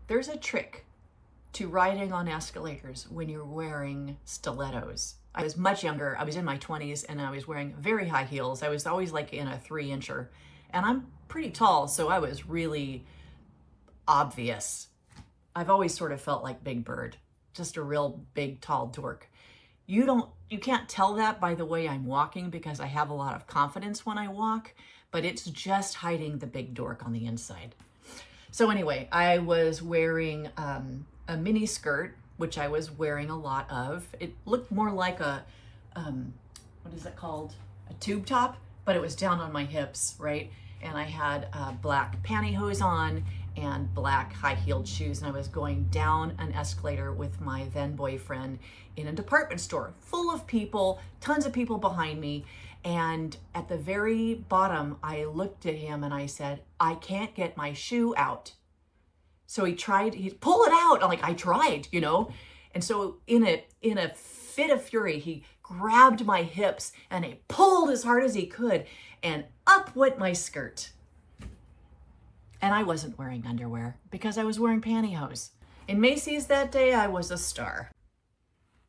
There's a trick to riding on escalators when you're wearing stilettos. I was much younger. I was in my 20s and I was wearing very high heels. I was always like in a 3-incher, and I'm pretty tall, so I was really obvious. I've always sort of felt like Big Bird, just a real big, tall dork. You can't tell that by the way I'm walking because I have a lot of confidence when I walk, but it's just hiding the big dork on the inside. So anyway, I was wearing a mini skirt, which I was wearing a lot of. It looked more like a, what is it called? A tube top, but it was down on my hips, right? And I had black pantyhose on and black high-heeled shoes, and I was going down an escalator with my then boyfriend in a department store full of people, tons of people behind me. And at the very bottom, I looked at him and I said, I can't get my shoe out. So he'd pull it out. I'm like, I tried, you know? And so in a fit of fury, he grabbed my hips and he pulled as hard as he could, and up went my skirt. And I wasn't wearing underwear because I was wearing pantyhose. In Macy's that day, I was a star.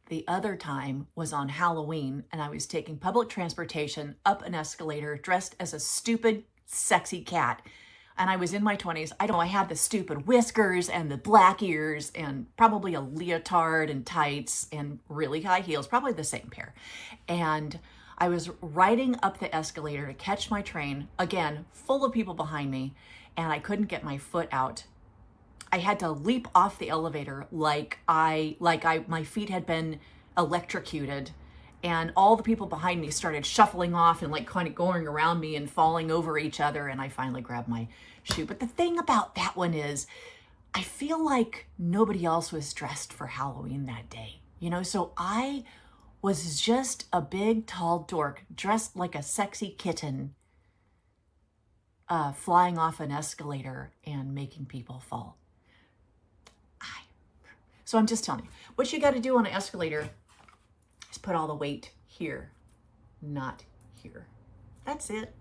The other time was on Halloween, and I was taking public transportation up an escalator dressed as a stupid, sexy cat. And I was in my 20s. I had the stupid whiskers and the black ears and probably a leotard and tights and really high heels, probably the same pair. And I was riding up the escalator to catch my train, again, full of people behind me, and I couldn't get my foot out. I had to leap off the elevator like my feet had been electrocuted, and all the people behind me started shuffling off and like kind of going around me and falling over each other, and I finally grabbed my shoe. But the thing about that one is, I feel like nobody else was dressed for Halloween that day, you know? So I was just a big, tall dork dressed like a sexy kitten, flying off an escalator and making people fall. So I'm just telling you, what you got to do on an escalator is put all the weight here, not here. That's it.